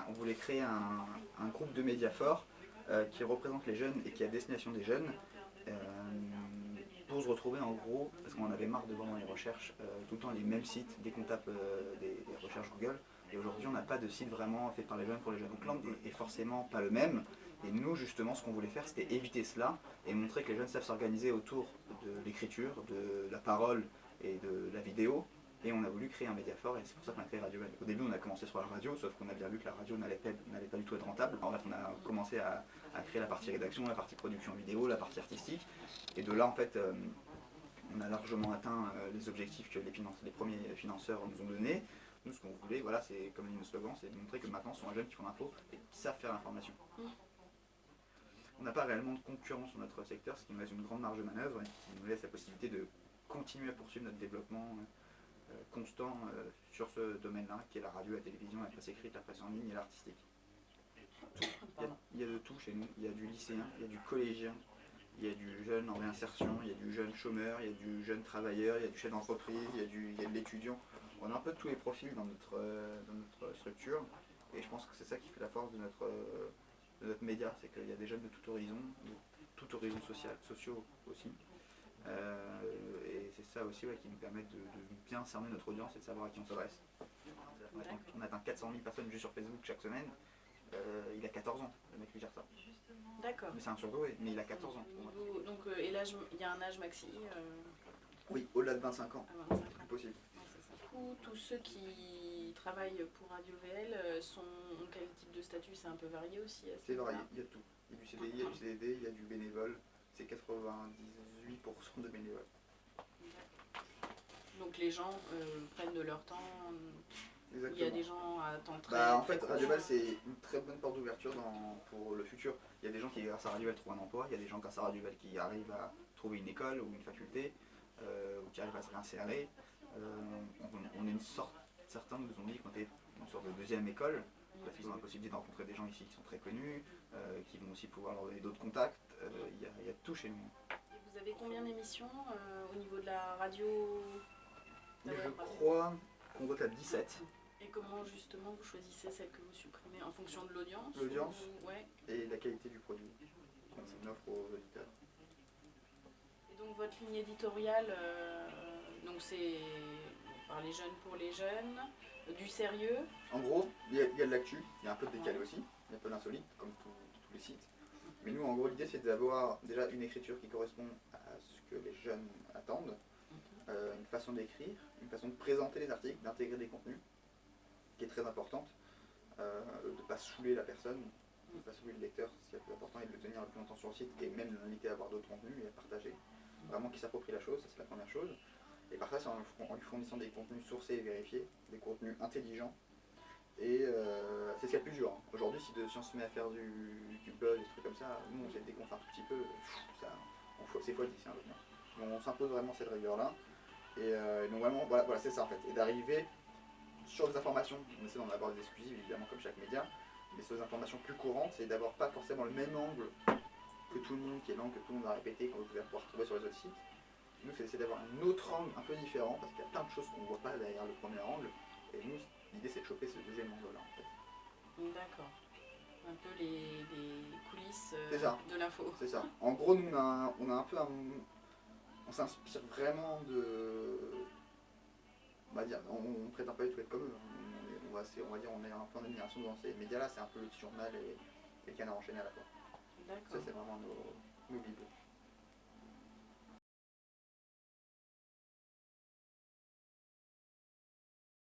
on voulait créer un groupe de médias forts qui représente les jeunes et qui est à destination des jeunes euh, pour se retrouver en gros, parce qu'on en avait marre de voir dans les recherches tout le temps les mêmes sites dès qu'on tape des recherches Google. Et aujourd'hui, on n'a pas de site vraiment fait par les jeunes pour les jeunes. Donc l'angle est forcément pas le même. Et nous, justement, ce qu'on voulait faire, c'était éviter cela et montrer que les jeunes savent s'organiser autour de l'écriture, de la parole et de la vidéo. Et on a voulu créer un média fort et c'est pour ça qu'on a créé Radio L. Au début, on a commencé sur la radio, sauf qu'on a bien vu que la radio n'allait pas du tout être rentable. En bref, on a commencé à créer la partie rédaction, la partie production vidéo, la partie artistique. Et de là, en fait, on a largement atteint les objectifs que les premiers financeurs nous ont donnés. Nous, ce qu'on voulait, voilà, c'est comme dit nos slogans, c'est de montrer que maintenant, ce sont les jeunes qui font l'info et qui savent faire l'information. On n'a pas réellement de concurrence sur notre secteur, ce qui nous laisse une grande marge de manœuvre et qui nous laisse la possibilité de continuer à poursuivre notre développement constant sur ce domaine-là, qui est la radio, la télévision, la presse écrite, la presse en ligne et l'artistique. Il y a de tout chez nous, il y a du lycéen, il y a du collégien, il y a du jeune en réinsertion, il y a du jeune chômeur, il y a du jeune travailleur, il y a du chef d'entreprise, il y a de l'étudiant. On a un peu tous les profils dans notre structure et je pense que c'est ça qui fait la force de notre média, c'est qu'il y a des jeunes de tout horizon sociaux aussi. Et c'est ça aussi qui nous permet de bien cerner notre audience et de savoir à qui on s'adresse. On atteint 400 000 personnes juste sur Facebook chaque semaine. Il a 14 ans, le mec qui gère ça. D'accord. Mais c'est un surdoué, mais il a 14 ans. Donc, et l'âge, il y a un âge maxi Oui, au-delà de 25 ans. 25 ans. C'est possible. Tous ceux qui travaillent pour Radio VL ont quel type de statut? C'est un peu varié aussi. C'est varié, il y a tout. Il y a du CDI, il y a du CDD, il y a du bénévole. C'est 98% de bénévoles. Donc les gens prennent de leur temps. Exactement. Il y a des gens à temps très. En fait, Radio VL, c'est une très bonne porte d'ouverture pour le futur. Il y a des gens qui, grâce à Radio VL, trouvent un emploi. Il y a des gens, grâce à Radio VL, qui arrivent à trouver une école ou une faculté, ou qui arrivent à se réinsérer. On est une sorte, certains nous ont dit qu'on était une sorte de deuxième école, parce qu'ils ont la possibilité de rencontrer des gens ici qui sont très connus, qui vont aussi pouvoir leur donner d'autres contacts. Il y a tout chez nous. Et vous avez combien d'émissions au niveau de la radio? Je crois qu'on doit être à 17. Et comment justement vous choisissez celle que vous supprimez? En fonction de l'audience? L'audience ouais. Et la qualité du produit qu'on offre aux auditeurs. Et donc votre ligne éditoriale, donc c'est par les jeunes pour les jeunes, du sérieux? En gros, il y a de l'actu, il y a un peu de décalé aussi, il y a un peu d'insolite, comme tous les sites. Mais nous, en gros, l'idée c'est d'avoir déjà une écriture qui correspond à ce que les jeunes attendent, une façon d'écrire, une façon de présenter les articles, d'intégrer des contenus, qui est très importante, de ne pas saouler la personne, de ne pas saouler le lecteur, ce qui est le plus important, et de le tenir le plus longtemps sur le site, et même l'inviter à avoir d'autres contenus et à partager. Vraiment qu'il s'approprie la chose, ça c'est la première chose. Et par ça, c'est en lui fournissant des contenus sourcés et vérifiés, des contenus intelligents. Et c'est ce qu'il y a de plus dur. Aujourd'hui, si on se met à faire du buzz, des trucs comme ça, nous on s'est déconfait un tout petit peu, c'est fois 10, hein, donc on s'impose vraiment cette rigueur-là. Et donc vraiment, voilà c'est ça en fait. Et d'arriver sur des informations, on essaie d'en avoir des exclusives évidemment comme chaque média, mais sur des informations plus courantes, c'est d'avoir pas forcément le même angle que tout le monde, qui est l'angle que tout le monde va répéter, qu'on va pouvoir retrouver sur les autres sites. Nous, c'est d'essayer d'avoir un autre angle un peu différent, parce qu'il y a plein de choses qu'on ne voit pas derrière le premier angle. Et nous, l'idée, c'est de choper ce deuxième angle-là, en fait. D'accord. Un peu les coulisses de l'info. C'est ça. En gros, nous, on a un peu on s'inspire vraiment de... On va dire, on ne prétend pas du tout être comme eux. On va dire, on est un peu en admiration dans ces médias-là, c'est un peu le petit journal et le canard enchaîné à la fois. D'accord. Ça, c'est vraiment nos bibles.